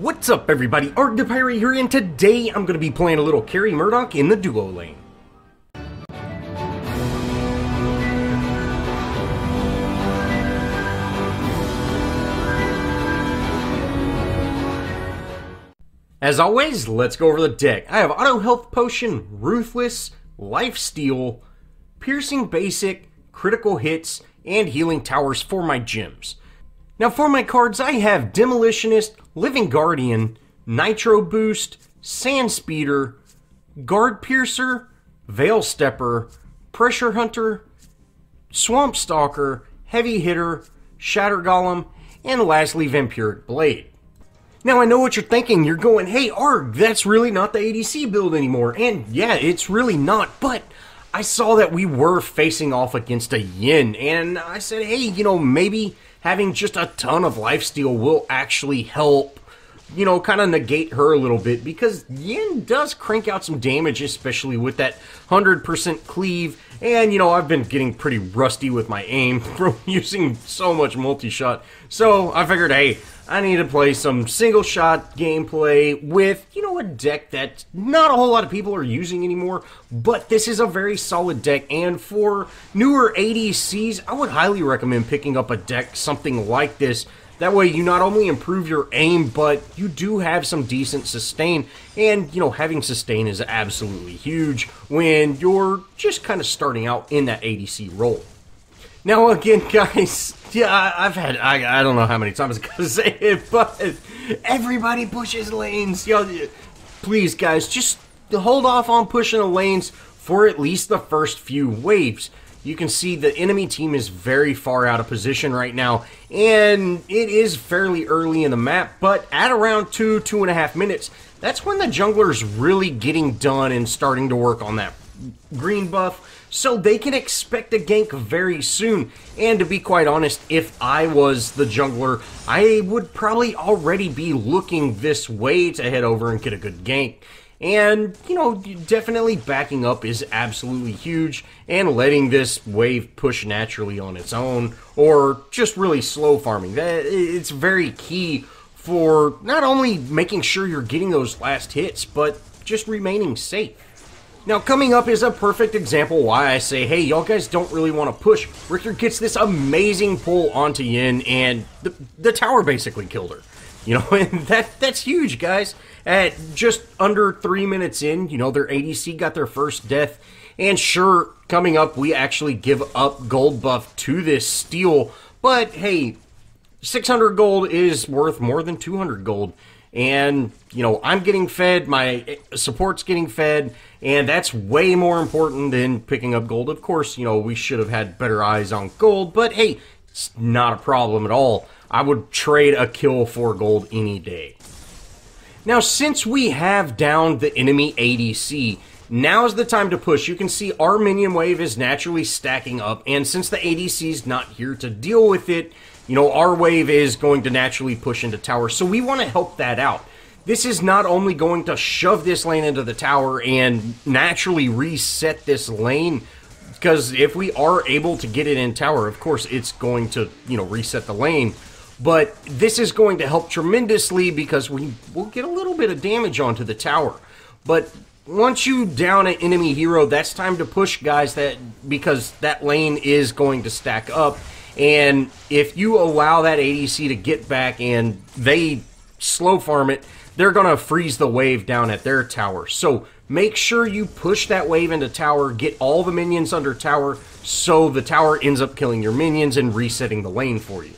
What's up, everybody? Arrg the Pirate here, and today I'm going to be playing a little carry Murdock in the duo lane. As always, let's go over the deck. I have Auto Health Potion, Ruthless, Life Steal, Piercing Basic, Critical Hits, and Healing Towers for my gems. Now for my cards, I have Demolitionist, Living Guardian, Nitro Boost, Sand Speeder, Guard Piercer, Veil Stepper, Pressure Hunter, Swamp Stalker, Heavy Hitter, Shatter Golem, and lastly Vampiric Blade. Now I know what you're thinking, you're going, hey Arrg, that's really not the ADC build anymore, and yeah, it's really not, but I saw that we were facing off against a Yin, and I said, hey, you know, maybe having just a ton of lifesteal will actually help, you know, kind of negate her a little bit, because Yin does crank out some damage, especially with that 100% cleave, and, you know, I've been getting pretty rusty with my aim from using so much multi-shot, so I figured, hey, I need to play some single-shot gameplay with, you know, a deck that not a whole lot of people are using anymore, but this is a very solid deck, and for newer ADCs, I would highly recommend picking up a deck something like this. That way you not only improve your aim, but you do have some decent sustain, and, you know, having sustain is absolutely huge when you're just kind of starting out in that ADC role. Now again, guys, yeah, I don't know how many times I'm gonna say it, but everybody pushes lanes. Yo, please, guys, just hold off on pushing the lanes for at least the first few waves. You can see the enemy team is very far out of position right now, and it is fairly early in the map, but at around 2.5 minutes, that's when the jungler's really getting done and starting to work on that green buff, so they can expect a gank very soon. And to be quite honest, if I was the jungler, I would probably already be looking this way to head over and get a good gank. And, you know, definitely backing up is absolutely huge, and letting this wave push naturally on its own, or just really slow farming. It's very key for not only making sure you're getting those last hits, but just remaining safe. Now, coming up is a perfect example why I say, hey, y'all guys don't really want to push. Richter gets this amazing pull onto Yin, and the tower basically killed her. You know, and that's huge, guys. At just under 3 minutes in, you know, their ADC got their first death. And sure, coming up, we actually give up gold buff to this steal. But, hey, 600 gold is worth more than 200 gold. And, you know, I'm getting fed, my support's getting fed, and that's way more important than picking up gold. Of course, you know, we should have had better eyes on gold, but hey, it's not a problem at all. I would trade a kill for gold any day. Now, since we have downed the enemy ADC, now's the time to push. You can see our minion wave is naturally stacking up, and since the ADC's not here to deal with it, you know, our wave is going to naturally push into tower, so we want to help that out. This is not only going to shove this lane into the tower and naturally reset this lane, because if we are able to get it in tower, of course, it's going to, you know, reset the lane. But this is going to help tremendously because we will get a little bit of damage onto the tower. But once you down an enemy hero, that's time to push, guys, because that lane is going to stack up. And if you allow that ADC to get back and they slow farm it, they're going to freeze the wave down at their tower. So make sure you push that wave into tower, get all the minions under tower, so the tower ends up killing your minions and resetting the lane for you.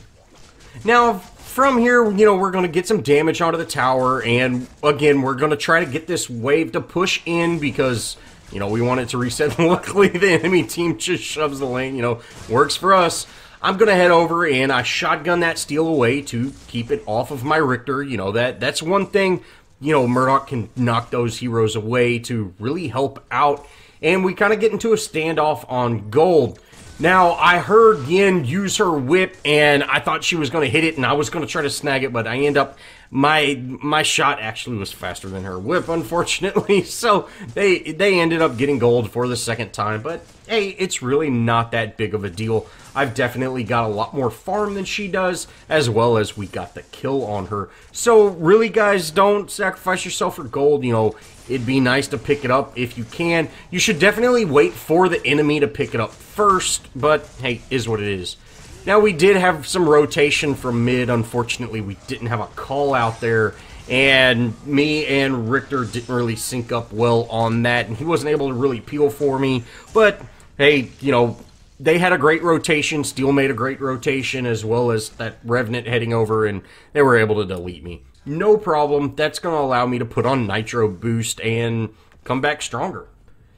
Now, from here, you know, we're going to get some damage onto the tower, and again, we're going to try to get this wave to push in because, you know, we want it to reset. Luckily, the enemy team just shoves the lane, you know, works for us. I'm going to head over and I shotgun that steal away to keep it off of my Richter. You know, that's one thing, you know, Murdock can knock those heroes away to really help out. And we kind of get into a standoff on gold. Now, I heard Yin use her whip, and I thought she was going to hit it, and I was going to try to snag it, but I end up my shot actually was faster than her whip, unfortunately, so they ended up getting gold for the second time, but hey, it's really not that big of a deal. I've definitely got a lot more farm than she does, as well as we got the kill on her. So really, guys, don't sacrifice yourself for gold. You know, it'd be nice to pick it up if you can. You should definitely wait for the enemy to pick it up first, but hey, is what it is. Now, we did have some rotation from mid. Unfortunately, we didn't have a call out there, and me and Richter didn't really sync up well on that, and he wasn't able to really peel for me. But hey, you know, they had a great rotation. Steel made a great rotation, as well as that Revenant heading over, and they were able to delete me. No problem. That's going to allow me to put on Nitro Boost and come back stronger.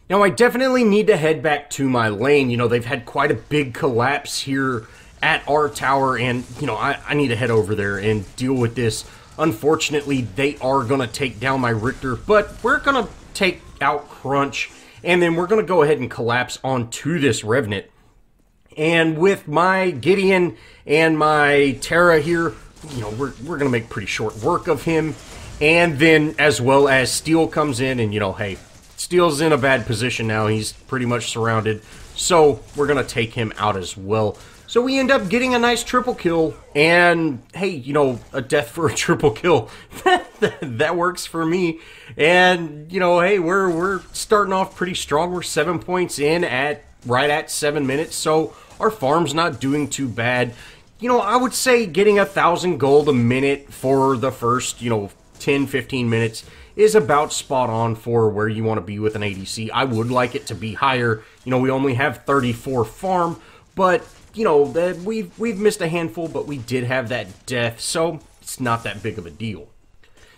Now, I definitely need to head back to my lane. You know, they've had quite a big collapse here at our tower, and, you know, I need to head over there and deal with this. Unfortunately, they are going to take down my Richter, but we're going to take out Crunch, and then we're going to go ahead and collapse onto this Revenant. And with my Gideon and my Terra here, you know, we're going to make pretty short work of him. And then, as well as Steel comes in, and, you know, hey, Steel's in a bad position now. He's pretty much surrounded, so we're going to take him out as well. So we end up getting a nice triple kill, and hey, you know, a death for a triple kill. That works for me. And, you know, hey, we're starting off pretty strong. We're 7 points in at right at 7 minutes, so our farm's not doing too bad. You know, I would say getting 1,000 gold a minute for the first, you know, 10-15 minutes is about spot on for where you want to be with an ADC. I would like it to be higher. You know, we only have 34 farm, but you know, we've missed a handful, but we did have that death, so it's not that big of a deal.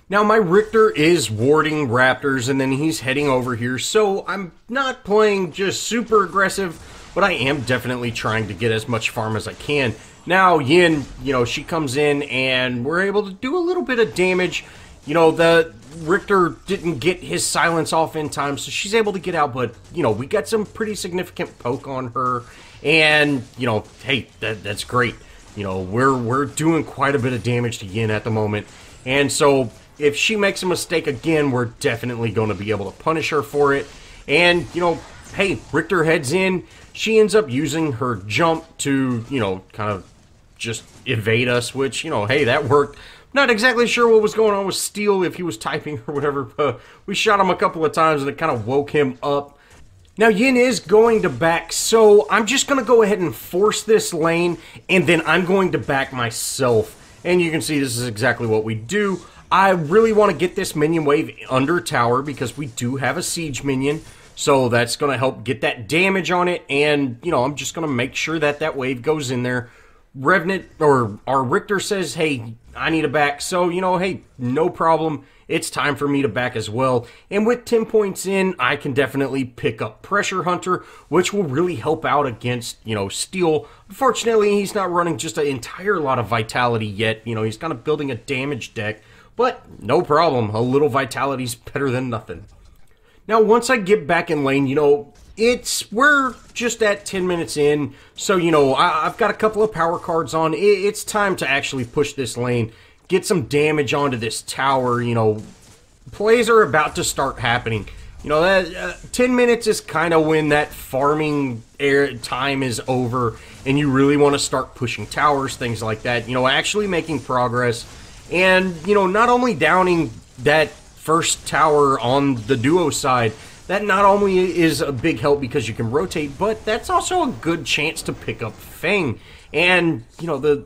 Now, my Richter is warding Raptors, and then he's heading over here, so I'm not playing just super aggressive, but I am definitely trying to get as much farm as I can. Now, Yin, you know, she comes in, and we're able to do a little bit of damage. You know, the Richter didn't get his silence off in time, so she's able to get out, but, you know, we got some pretty significant poke on her. And, you know, hey, that's great. You know, we're doing quite a bit of damage to Yin at the moment. And so, if she makes a mistake again, we're definitely going to be able to punish her for it. And, you know, hey, Richter heads in. She ends up using her jump to, you know, kind of just evade us, which, you know, hey, that worked. Not exactly sure what was going on with Steel, if he was typing or whatever, but we shot him a couple of times and it kind of woke him up. Now, Yin is going to back, so I'm just going to go ahead and force this lane, and then I'm going to back myself. And you can see this is exactly what we do. I really want to get this minion wave under tower, because we do have a siege minion, so that's going to help get that damage on it, and, you know, I'm just going to make sure that that wave goes in there. Revenant, or our Richter says, hey, I need a back, so, you know, hey, no problem. It's time for me to back as well. And with 10 points in, I can definitely pick up Pressure Hunter, which will really help out against, you know, Steel. Unfortunately, he's not running just an entire lot of Vitality yet. You know, he's kind of building a damage deck, but no problem. A little Vitality's better than nothing. Now, once I get back in lane, you know, we're just at 10 minutes in, so, you know, I've got a couple of power cards on. It's time to actually push this lane, get some damage onto this tower. You know, plays are about to start happening. You know, that 10 minutes is kind of when that farming time is over, and you really want to start pushing towers, things like that. You know, actually making progress, and, you know, not only downing that first tower on the duo side, that not only is a big help because you can rotate, but that's also a good chance to pick up Feng. And, you know,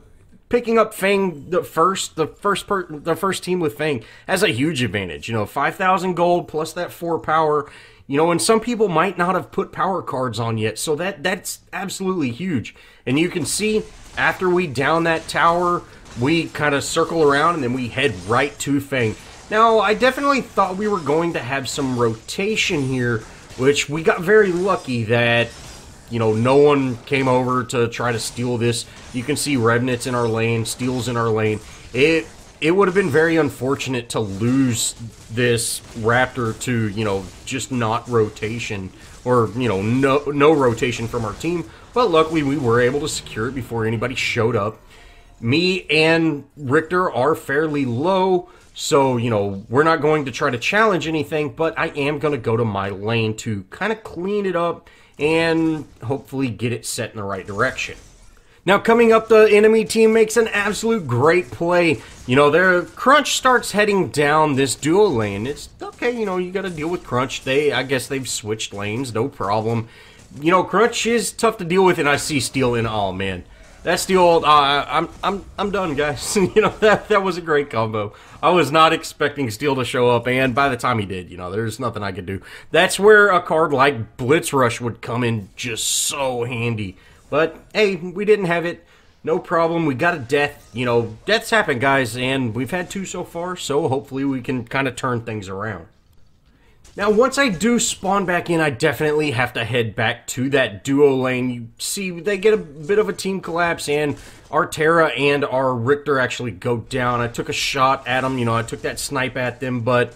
picking up Feng, the first team with Feng has a huge advantage. You know, 5,000 gold plus that 4 power. You know, and some people might not have put power cards on yet, so that's absolutely huge. And you can see, after we down that tower, we kind of circle around and then we head right to Feng. Now, I definitely thought we were going to have some rotation here, which we got very lucky that, you know, no one came over to try to steal this. You can see Revenant's in our lane, Steel's in our lane. It would have been very unfortunate to lose this Raptor to, you know, just not rotation, or, you know, no rotation from our team. But luckily, we were able to secure it before anybody showed up. Me and Richter are fairly low, so, you know, we're not going to try to challenge anything, but I am going to go to my lane to kind of clean it up and hopefully get it set in the right direction. Now, coming up, the enemy team makes an absolute great play. You know, their Crunch starts heading down this duo lane. It's okay, you know, you got to deal with Crunch. I guess they've switched lanes, no problem. You know, Crunch is tough to deal with, and I see Steel in. Oh man, that Steel. I'm done, guys. You know, that was a great combo. I was not expecting Steel to show up, and by the time he did, you know, there's nothing I could do. That's where a card like Blitz Rush would come in just so handy. But, hey, we didn't have it. No problem. We got a death. You know, deaths happen, guys, and we've had 2 so far, so hopefully we can kind of turn things around. Now, once I do spawn back in, I definitely have to head back to that duo lane. You see, they get a bit of a team collapse, and our Terra and our Richter actually go down. I took a shot at them. You know, I took that snipe at them, but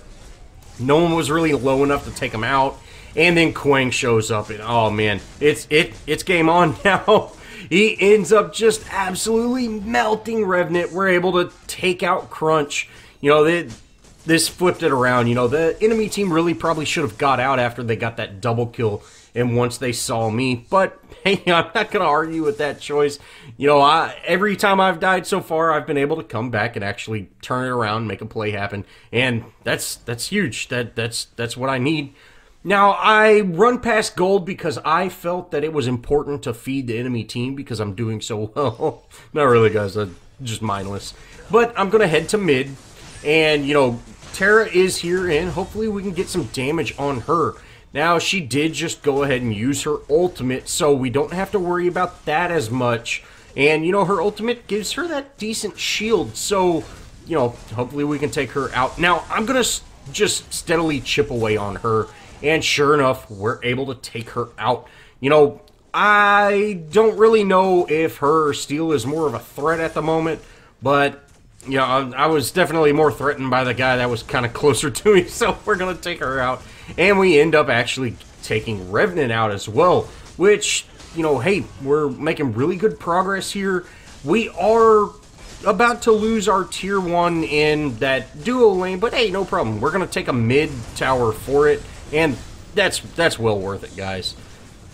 no one was really low enough to take them out. And then Quang shows up, and oh man, it's game on now. He ends up just absolutely melting Revenant. We're able to take out Crunch. You know, this flipped it around. You know, the enemy team really probably should have got out after they got that double kill and once they saw me. But hey, I'm not going to argue with that choice. You know, every time I've died so far, I've been able to come back and actually turn it around, make a play happen, and that's huge. That's what I need. Now, I run past gold because I felt that it was important to feed the enemy team because I'm doing so well. Not really, guys. I'm just mindless. But I'm going to head to mid. And, you know, Terra is here, and hopefully we can get some damage on her. Now, she did just go ahead and use her ultimate, so we don't have to worry about that as much. And, you know, her ultimate gives her that decent shield. So, you know, hopefully we can take her out. Now, I'm going to just steadily chip away on her. And sure enough, we're able to take her out. You know, I don't really know if her Steel is more of a threat at the moment, but, you know, I was definitely more threatened by the guy that was kind of closer to me, so we're going to take her out. And we end up actually taking Revenant out as well, which, you know, hey, we're making really good progress here. We are about to lose our tier 1 in that duo lane, but hey, no problem. We're going to take a mid tower for it. And that's well worth it, guys.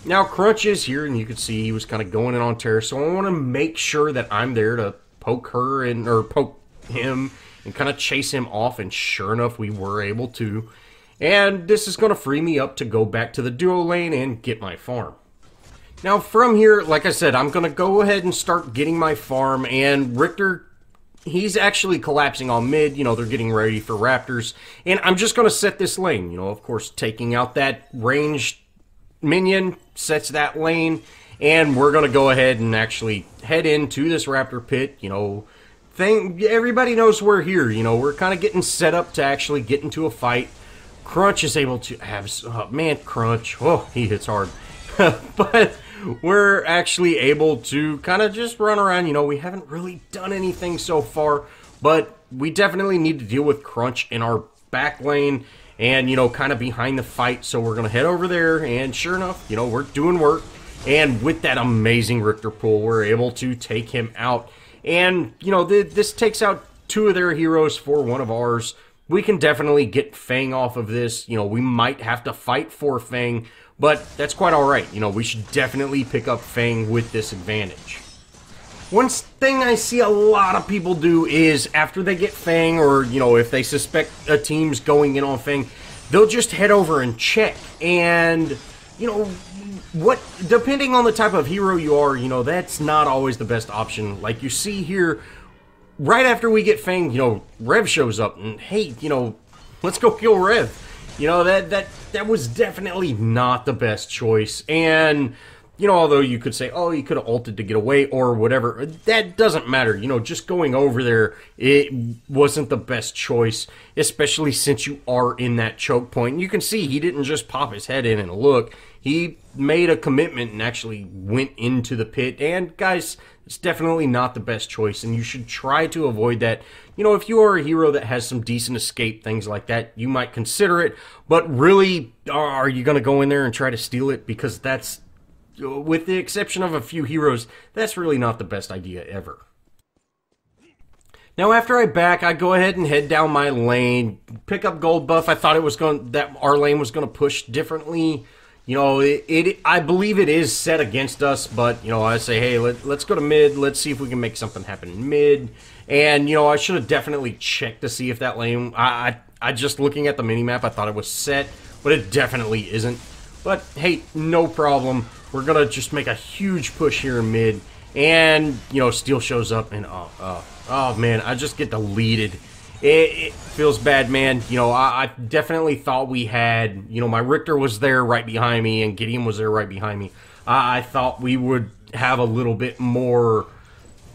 Now, Crunch is here, and you can see he was kind of going in on Terra, so I want to make sure that I'm there to poke her or poke him and kind of chase him off, and sure enough, we were able to. And this is going to free me up to go back to the duo lane and get my farm. Now, from here, like I said, I'm going to go ahead and start getting my farm, and Richter, he's actually collapsing on mid. You know, they're getting ready for Raptors. And I'm just going to set this lane. You know, of course, taking out that ranged minion sets that lane. And we're going to go ahead and actually head into this Raptor pit. You know, everybody knows we're here. You know, we're kind of getting set up to actually get into a fight. Crunch is able to have... Oh, man, Crunch. Oh, he hits hard. But we're actually able to kind of just run around. You know, we haven't really done anything so far, but we definitely need to deal with Crunch in our back lane and, you know, kind of behind the fight. So we're going to head over there, and sure enough, you know, we're doing work. And with that amazing Richter pull, we're able to take him out. And, you know, this takes out 2 of their heroes for 1 of ours. We can definitely get Fang off of this. You know, we might have to fight for Fang, but that's quite alright. You know, we should definitely pick up Fang with this advantage. One thing I see a lot of people do is after they get Fang, or, you know, if they suspect a team's going in on Fang, they'll just head over and check. And, you know, depending on the type of hero you are, you know, that's not always the best option. Like you see here, right after we get Fang, you know, Rev shows up, and hey, you know, let's go kill Rev. You know, that was definitely not the best choice. And, you know, although you could say, oh, you could have ulted to get away or whatever, that doesn't matter. You know, just going over there, it wasn't the best choice, especially since you are in that choke point. And you can see he didn't just pop his head in and look. He made a commitment and actually went into the pit. And, guys, it's definitely not the best choice, and you should try to avoid that. You know, if you are a hero that has some decent escape, things like that, you might consider it. But really, are you going to go in there and try to steal it? Because that's, with the exception of a few heroes, that's really not the best idea ever. Now after I back, I go ahead and head down my lane, pick up gold buff. I thought that our lane was going to push differently. You know, I believe it is set against us, but, you know, I say, hey, let's go to mid. Let's see if we can make something happen in mid. And, you know, I should have definitely checked to see if that lane, I just looking at the minimap, I thought it was set, but it definitely isn't. But, hey, no problem. We're going to just make a huge push here in mid. And, you know, Steel shows up, and, oh man, I just get deleted. It feels bad, man. You know, I definitely thought we had, you know, my Richter was there right behind me, and Gideon was there right behind me. I thought we would have a little bit more,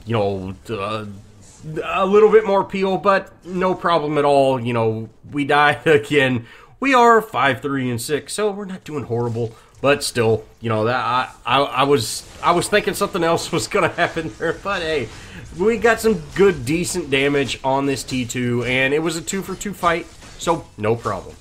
you know, a little bit more peel, but no problem at all. You know, we died again. We are 5-3-6, so we're not doing horrible. But still, you know, that I was thinking something else was gonna happen there. But hey, we got some good, decent damage on this T2, and it was a 2-for-2 fight, so no problem.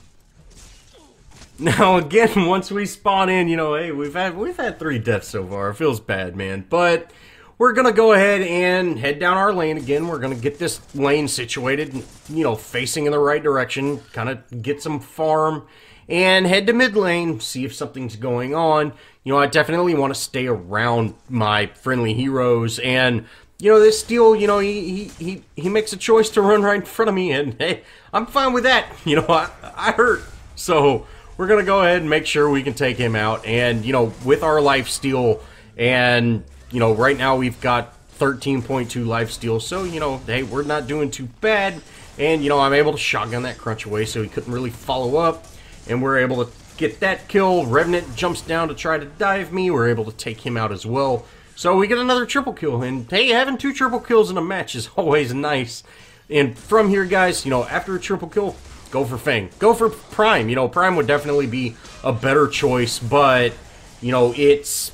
Now again, once we spawn in, you know, hey, we've had 3 deaths so far. It feels bad, man. But we're gonna go ahead and head down our lane again. We're gonna get this lane situated, you know, facing in the right direction, kind of get some farm. And head to mid lane, see if something's going on. You know, I definitely want to stay around my friendly heroes. And, you know, this Steel, you know, he makes a choice to run right in front of me. And, hey, I'm fine with that. You know, I hurt. So, we're going to go ahead and make sure we can take him out. And, you know, with our life steal, and, you know, right now we've got 13.2 life steal. So, you know, hey, we're not doing too bad. And, you know, I'm able to shotgun that crunch away so he couldn't really follow up. And we're able to get that kill. Revenant jumps down to try to dive me. We're able to take him out as well. So we get another triple kill. And hey, having 2 triple kills in a match is always nice. And from here, guys, you know, after a triple kill, go for Fang. Go for Prime. You know, Prime would definitely be a better choice. But, you know, it's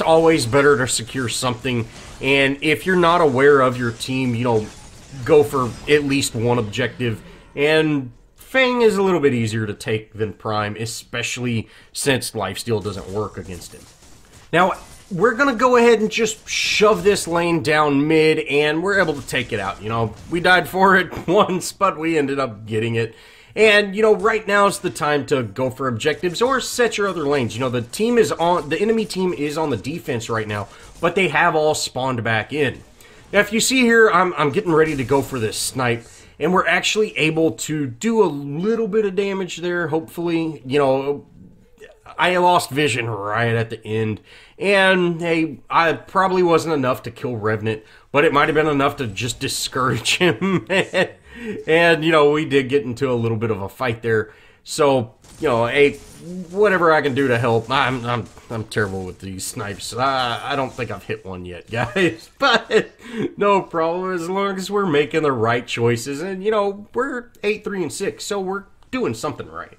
always better to secure something. And if you're not aware of your team, you know, go for at least one objective. And Fang is a little bit easier to take than Prime, especially since lifesteal doesn't work against him. Now, we're going to go ahead and just shove this lane down mid, and we're able to take it out. You know, we died for it once, but we ended up getting it. And, you know, right now is the time to go for objectives or set your other lanes. You know, the enemy team is on the defense right now, but they have all spawned back in. Now, if you see here, I'm getting ready to go for this snipe. And we're actually able to do a little bit of damage there, hopefully. You know, I lost vision right at the end. And, hey, I probably wasn't enough to kill Revenant, but it might have been enough to just discourage him. And, you know, we did get into a little bit of a fight there. So, you know, hey, whatever I can do to help. I'm terrible with these snipes. I don't think I've hit one yet, guys. But no problem as long as we're making the right choices. And, you know, we're 8-3-6, so we're doing something right.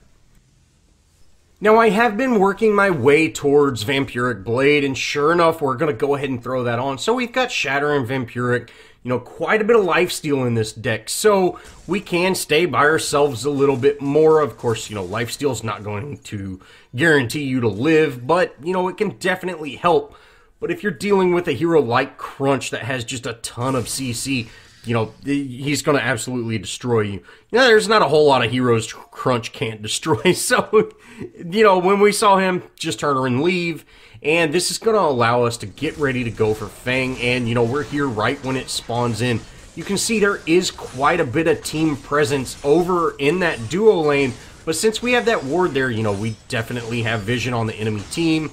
Now, I have been working my way towards Vampiric Blade, and sure enough, we're going to go ahead and throw that on. So we've got Shatter and Vampiric, you know, quite a bit of lifesteal in this deck, so we can stay by ourselves a little bit more. Of course, you know, lifesteal's not going to guarantee you to live, but, you know, it can definitely help. But if you're dealing with a hero like Crunch that has just a ton of CC, you know, he's going to absolutely destroy you. You know, there's not a whole lot of heroes Crunch can't destroy, so, you know, when we saw him, just turn around and leave. And this is going to allow us to get ready to go for Fang. And, you know, we're here right when it spawns in. You can see there is quite a bit of team presence over in that duo lane. But since we have that ward there, you know, we definitely have vision on the enemy team.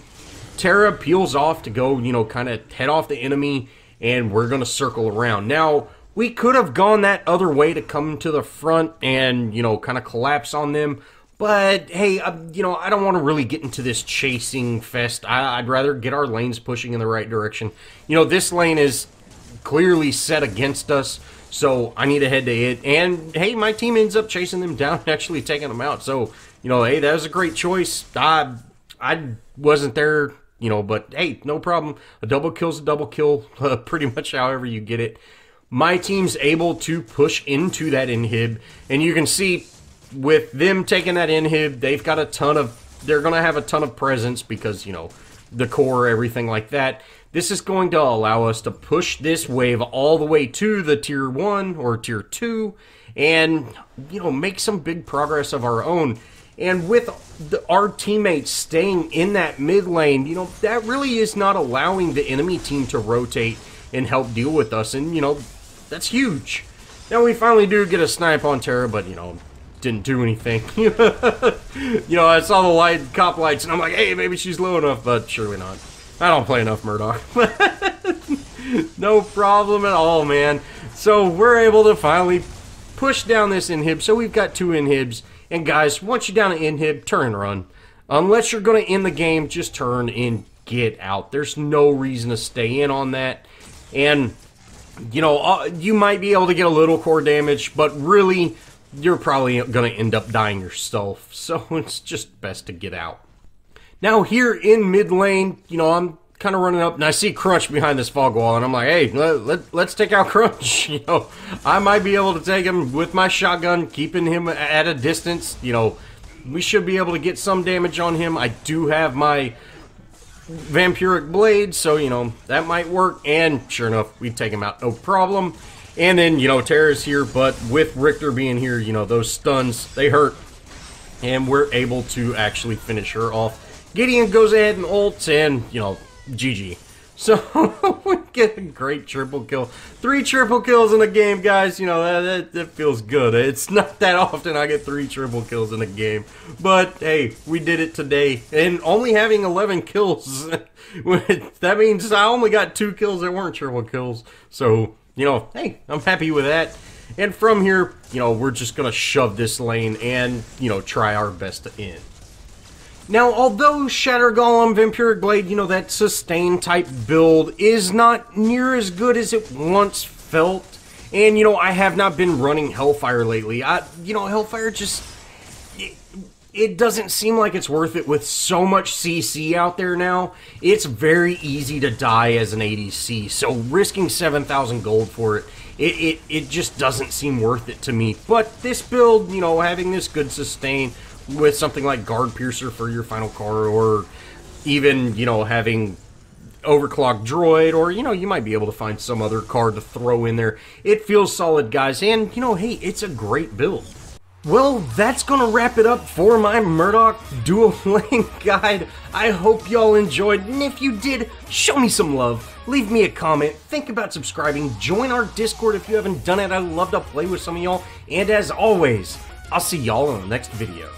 Terra peels off to go, you know, kind of head off the enemy. And we're going to circle around. Now, we could have gone that other way to come to the front and, you know, kind of collapse on them. But, hey, you know, I don't want to really get into this chasing fest. I'd rather get our lanes pushing in the right direction. You know, this lane is clearly set against us, so I need to head to it. And, hey, my team ends up chasing them down and actually taking them out. So, you know, hey, that was a great choice. I wasn't there, you know, but, hey, no problem. A double kill's a double kill, pretty much however you get it. My team's able to push into that inhib, and you can see with them taking that inhib, they've got a ton of, they're going to have a ton of presence because, you know, the core, everything like that. This is going to allow us to push this wave all the way to the tier 1 or tier 2 and, make some big progress of our own. And with our teammates staying in that mid lane, that really is not allowing the enemy team to rotate and help deal with us. And, that's huge. Now, we finally do get a snipe on Terra, but, didn't do anything. I saw the cop lights, and I'm like, hey, maybe she's low enough, but surely not. I don't play enough Murdock. No problem at all, man. So we're able to finally push down this inhib. So we've got 2 inhibs. And guys, once you're down an inhib, turn and run. Unless you're going to end the game, just turn and get out. There's no reason to stay in on that. And, you might be able to get a little core damage, but really, you're probably going to end up dying yourself. So it's just best to get out. Now here in mid lane, I'm kind of running up, and I see Crunch behind this fog wall, and I'm like, hey, let's take out Crunch. I might be able to take him with my shotgun, keeping him at a distance. We should be able to get some damage on him. I do have my Vampiric Blade, so, that might work, and sure enough, we take him out, no problem. And then, Terra's here, but with Richter being here, those stuns, they hurt, and we're able to actually finish her off. Gideon goes ahead and ults, and, GG. So, we get a great triple kill. 3 triple kills in a game, guys. That feels good. It's not that often I get 3 triple kills in a game. But, hey, we did it today. And only having 11 kills, that means I only got 2 kills that weren't triple kills. So, hey, I'm happy with that. And from here, we're just going to shove this lane and, try our best to end. Now, although Shatter Golem, Vampiric Blade, that sustain type build is not near as good as it once felt, and, I have not been running Hellfire lately. Hellfire just, it doesn't seem like it's worth it with so much CC out there now. It's very easy to die as an ADC, so risking 7,000 gold for it, it just doesn't seem worth it to me. But this build, having this good sustain with something like Guard Piercer for your final card, or even, having Overclock Droid, or, you might be able to find some other card to throw in there. It feels solid, guys, and, hey, it's a great build. Well, that's gonna wrap it up for my Murdock dual lane guide. I hope y'all enjoyed, and if you did, show me some love. Leave me a comment, think about subscribing, join our Discord if you haven't done it. I'd love to play with some of y'all, and as always, I'll see y'all in the next video.